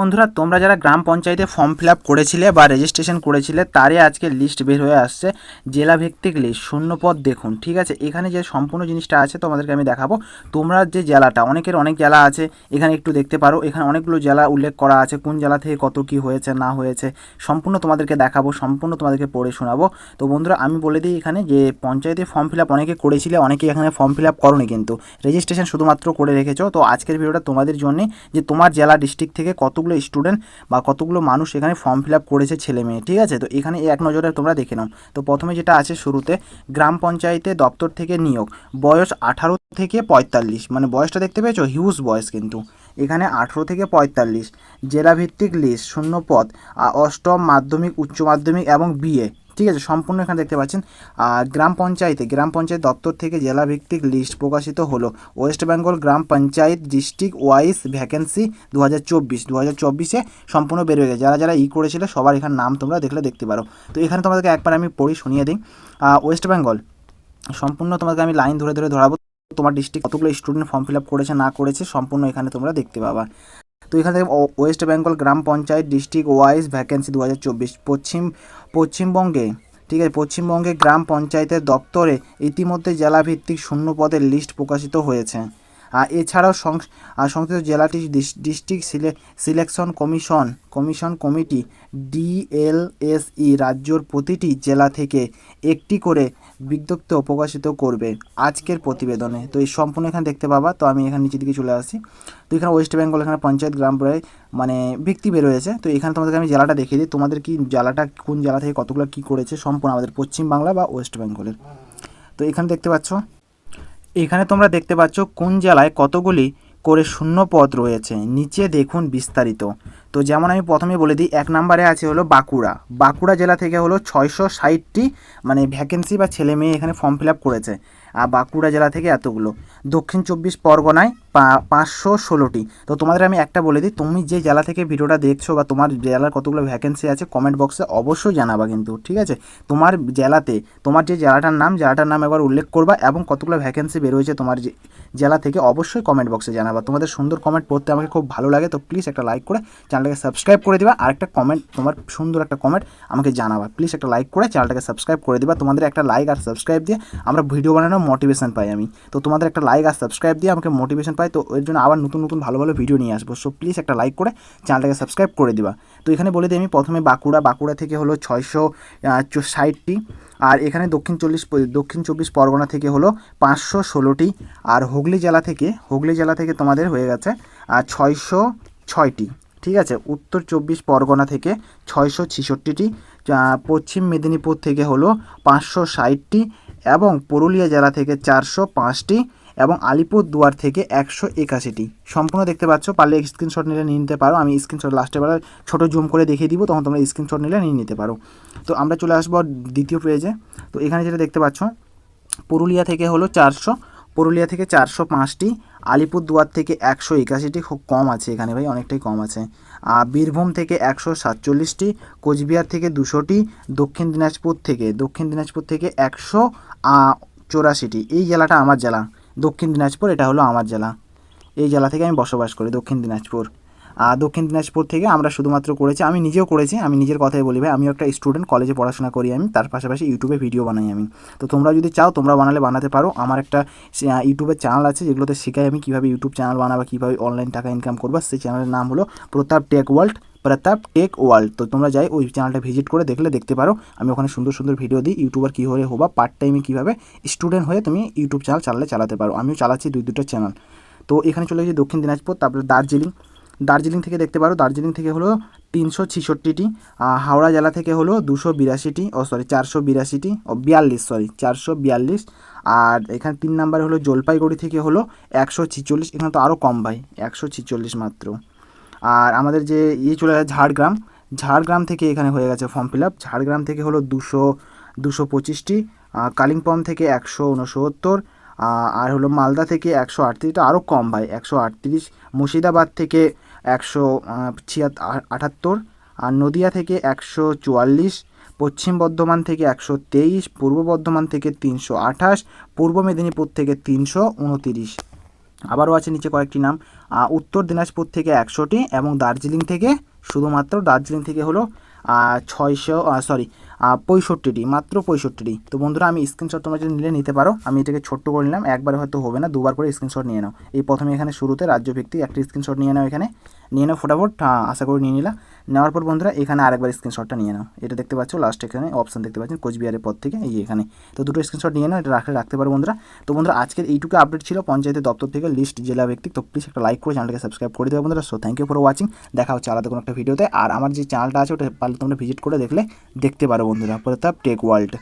বন্ধুরা, তোমরা যারা গ্রাম পঞ্চায়েতে ফর্ম ফিল আপ করেছিলে বা রেজিস্ট্রেশন করেছিলে তারই আজকে লিস্ট বের হয়ে আসছে, জেলাভিত্তিক লিস্ট, শূন্যপদ দেখুন। ঠিক আছে, এখানে যে সম্পূর্ণ জিনিসটা আছে তোমাদেরকে আমি দেখাবো। তোমরা যে জেলাটা, অনেকের অনেক জেলা আছে, এখানে একটু দেখতে পারো, এখানে অনেকগুলো জেলা উল্লেখ করা আছে, কোন জেলা থেকে কত কি হয়েছে না হয়েছে সম্পূর্ণ তোমাদেরকে দেখাবো, সম্পূর্ণ তোমাদেরকে পড়ে শোনাবো। তো বন্ধুরা, আমি বলে দিই এখানে যে পঞ্চায়েতে ফর্ম ফিল আপ অনেকে করেছিলে, অনেকে এখানে ফর্ম ফিল আপ করোনি, কিন্তু রেজিস্ট্রেশন শুধুমাত্র করে রেখেছো। তো আজকের ভিডিওটা তোমাদের জন্যে, যে তোমার জেলা ডিস্ট্রিক্ট থেকে কতগুলো স্টুডেন্ট বা কতগুলো মানুষ এখানে ফর্ম ফিল আপ করেছে, ছেলে মেয়ে। ঠিক আছে, তো এখানে এক নজরে তোমরা দেখে নাও। তো প্রথমে যেটা আছে শুরুতে, গ্রাম পঞ্চায়েতে দপ্তর থেকে নিয়োগ, বয়স 18 থেকে 45, মানে বয়সটা দেখতে পেয়েছো, হিউজ বয়স কিন্তু এখানে 18 থেকে 45। জেলাভিত্তিক লিস্ট, শূন্য পদ, অষ্টম, মাধ্যমিক, উচ্চ মাধ্যমিক এবং বিএ। ঠিক আছে, সম্পূর্ণ এখানে দেখতে পাচ্ছেন। গ্রাম পঞ্চায়েত দপ্তর থেকে জেলাভিত্তিক লিস্ট প্রকাশিত হলো। ওয়েস্ট বেঙ্গল গ্রাম পঞ্চায়েত ডিস্ট্রিক্ট ওয়াইজ ভ্যাকেন্সি 2024 সম্পূর্ণ বের হয়ে গেছে। যারা যারা করেছিল সবার এখানে নাম তোমরা দেখতে পারো। তো এখানে তোমাদেরকে একবার আমি পড়ি শুনিয়ে দিই। ওয়েস্ট বেঙ্গল সম্পূর্ণ তোমাদেরকে আমি লাইন ধরে ধরে ধরাবো। তোমার ডিস্ট্রিক্ট কতগুলো স্টুডেন্ট ফর্ম ফিল আপ করেছে না করেছে সম্পূর্ণ এখানে তোমরা দেখতে পাবা। তো এখান থেকে ওয়েস্ট বেঙ্গল গ্রাম পঞ্চায়েত ডিস্ট্রিক্ট ওয়াইজ ভ্যাকেন্সি 2024 পশ্চিমবঙ্গে। ঠিক আছে, পশ্চিমবঙ্গে গ্রাম পঞ্চায়েতের দপ্তরে ইতিমধ্যে জেলাভিত্তিক শূন্য পদের লিস্ট প্রকাশিত হয়েছে। এছাড়াও সংশ্লিষ্ট জেলাটি ডিস্ট্রিক্ট সিলেকশন কমিটি ডিএলএসই রাজ্যর প্রতিটি জেলা থেকে একটি করে বিজ্ঞপ্তি প্রকাশিত করবে আজকের প্রতিবেদনে। তো এই সম্পূর্ণ এখানে দেখতে পাবা। তো আমি এখানে নিচের দিকে চলে আসি। তো এখানে ওয়েস্ট বেঙ্গল, এখানে পঞ্চায়েত গ্রাম মানে ব্যক্তি বের হয়েছে। তো এখানে তোমাদেরকে আমি জেলাটা দেখিয়ে দিই, তোমাদের কি জেলাটা কোন জেলা থেকে কতগুলো কী করেছে সম্পূর্ণ আমাদের পশ্চিমবাংলা বা ওয়েস্ট বেঙ্গলের। তো এখানে দেখতে পাচ্ছ, এখানে তোমরা দেখতে পাচ্ছ কোন জেলায় কতগুলি করে শূন্য পদ রয়েছে, নিচে দেখুন বিস্তারিত। তো যেমন আমি প্রথমে বলে দিই, 1 নম্বরে আছে হলো বাঁকুড়া জেলা থেকে হলো 660টি মানে ভ্যাকেন্সি বা ছেলে মেয়ে এখানে ফর্ম ফিল আপ করেছে। আর বাঁকুড়া জেলা থেকে এতগুলো। দক্ষিণ 24 পরগনায় 516টি। তো তোমাদের আমি একটা বলে দিই, তুমি যে জেলা থেকে ভিডিওটা দেখছো বা তোমার জেলার কতগুলো ভ্যাকেন্সি আছে কমেন্ট বক্সে অবশ্যই জানাবা কিন্তু। ঠিক আছে, তোমার জেলাতে তোমার যে জেলাটার নাম একবার উল্লেখ করবা এবং কতগুলো ভ্যাকেন্সি বেরোয়েছে তোমার জেলা থেকে অবশ্যই কমেন্ট বক্সে জানাবা। তোমাদের সুন্দর কমেন্ট পড়তে আমাকে খুব ভালো লাগে। তো প্লিজ একটা লাইক করে চ্যানেলটাকে সাবস্ক্রাইব করে দিবা, আর একটা কমেন্ট, তোমার সুন্দর একটা কমেন্ট আমাকে জানাবা। প্লিজ একটা লাইক করে চ্যানেলটাকে সাবস্ক্রাইব করে দিবা। তোমাদের একটা লাইক আর সাবস্ক্রাইব দিয়ে আমরা ভিডিও বানানোর মোটিভেশন পাই আমি। তো তোমাদের একটা লাইক আর সাবস্ক্রাইব দিয়ে আমাকে মোটিভেশন পাই, তো এর জন্য আবার নতুন নতুন ভালো ভালো ভিডিও নিয়ে আসবো। সো প্লিজ একটা লাইক করে চ্যানেলটাকে সাবস্ক্রাইব করে দিবা। তো এখানে বলে দিই আমি প্রথমে বাঁকুড়া থেকে হলো 660টি। আর এখানে দক্ষিণ চব্বিশ পরগনা থেকে হলো 516টি। আর হুগলি জেলা থেকে তোমাদের হয়ে গেছে 606টি। ঠিক আছে, উত্তর 24 পরগনা থেকে 666টি। পশ্চিম মেদিনীপুর থেকে হলো 560টি এবং পুরুলিয়া জেলা থেকে 405টি এবং আলিপুরদুয়ার থেকে 181টি। সম্পূর্ণ দেখতে পাচ্ছ, পারলে স্ক্রিনশট নিলে নিয়ে নিতে পারো। আমি স্ক্রিনশট লাস্টে বেলা ছোটো জুম করে দেখিয়ে দিব, তখন তোমরা স্ক্রিনশট নিলে নিয়ে নিতে পারো। তো আমরা চলে আসবো দ্বিতীয় পেজে। তো এখানে যেটা দেখতে পাচ্ছ, পুরুলিয়া থেকে 405টি, আলিপুরদুয়ার থেকে 181টি, খুব কম আছে এখানে ভাই, অনেকটাই কম আছে। বীরভূম থেকে 147টি, কোচবিহার থেকে 200টি, দক্ষিণ দিনাজপুর থেকে 184টি। এই জেলাটা আমার জেলা, দক্ষিণ দিনাজপুর, এটা হলো আমার জেলা। এই জেলা থেকে আমি বসবাস করি, দক্ষিণ দিনাজপুর। দক্ষিণ দিনাজপুর থেকে আমরা শুধুমাত্র করেছি, আমি নিজেও করেছি, আমি নিজের কথাই বলি ভাই, আমিও একটা স্টুডেন্ট, কলেজে পড়াশোনা করি আমি, তার পাশাপাশি ইউটিউবে ভিডিও বানাই আমি। তো তোমরা যদি চাও তোমরা বানাতে পারো। আমার একটা ইউটিউবের চ্যানেল আছে যেগুলোতে শেখাই আমি কীভাবে ইউটিউব চ্যানেল বানাবো, কীভাবে অনলাইন টাকা ইনকাম করবো। সেই চ্যানেলের নাম হলো প্রতাপ টেক ওয়ার্ল্ড। তো তোমরা যাই ওই চ্যানেলটা ভিজিট করে দেখতে পারো। আমি ওখানে সুন্দর সুন্দর ভিডিও দিই, ইউটিউবার কী হয়ে হবা, পার্ট টাইমে কীভাবে স্টুডেন্ট হয়ে তুমি ইউটিউব চ্যানেল চালাতে পারো। আমিও চালাচ্ছি 2টা চ্যানেল। তো এখানে চলে গেছি দক্ষিণ দিনাজপুর। তারপরে দার্জিলিং থেকে দেখতে পারো, দার্জিলিং থেকে হলো 366টি। হাওড়া জেলা থেকে হলো 282টি, 442। আর এখানে 3 নম্বরে হলো জলপাইগুড়ি থেকে হলো 146, এখানে তো আরও কম ভাই, 146 মাত্র। আর আমাদের যে চলে গেছে ঝাড়গ্রাম থেকে এখানে হয়ে গেছে ফর্ম ফিল আপ। ঝাড়গ্রাম থেকে হলো 225টি, কালিম্পং থেকে 169, আর হলো মালদা থেকে 138, আরও কম ভাই, 138। মুর্শিদাবাদ থেকে 178, আর নদিয়া থেকে 144, পশ্চিম বর্ধমান থেকে 123, পূর্ব বর্ধমান থেকে 328, পূর্ব মেদিনীপুর থেকে 329। আবারও আছে নিচে কয়েকটি নাম, উত্তর দিনাজপুর থেকে 100টি এবং দার্জিলিং থেকে, শুধুমাত্র দার্জিলিং থেকে হলো 65টি, মাত্র 65টি। তো বন্ধুরা আমি স্ক্রিনশট তোমরা যদি নিলে নিতে পারো, আমি এটাকে ছোট্ট করে নিলাম, একবারে হয়তো হবে না, দুবার করে স্ক্রিনশট নিয়ে নাও। এই প্রথমে এখানে শুরুতে রাজ্যভিত্তিক একটা স্ক্রিনশট নিয়ে নাও, এখানে নিয়ে নাও ফটাফট, আশা করি নিয়ে নিলাম। নেওয়ার পর বন্ধুরা এখানে আরেকবার স্ক্রিনশটটা নিয়ে নাও, এটা দেখতে পাচ্ছ লাস্ট এখানে অপশান দেখতে পাচ্ছেন কোচবিহারের পর থেকে, এই এখানে। তো দুটো স্ক্রিনশট নিয়ে নাও, এটা রাখতে পারো বন্ধুরা। তো বন্ধুরা আজকের এইটুকু আপডেট ছিল পঞ্চায়েতের দপ্তর থেকে লিস্ট জেলা ভিত্তিক। তো প্লিজ একটা লাইক করে চ্যানেলটাকে সাবস্ক্রাইব করে দেবে বন্ধুরা। So thank you for watching, দেখা হচ্ছে আলাদা কোনো একটা ভিডিওতে। আর আমার যে চ্যানেলটা আছে ওটা পারলে তোমরা ভিজিট করে দেখতে পারো বন্ধুরা, প্রতাপ টেক ওয়ার্ল্ড।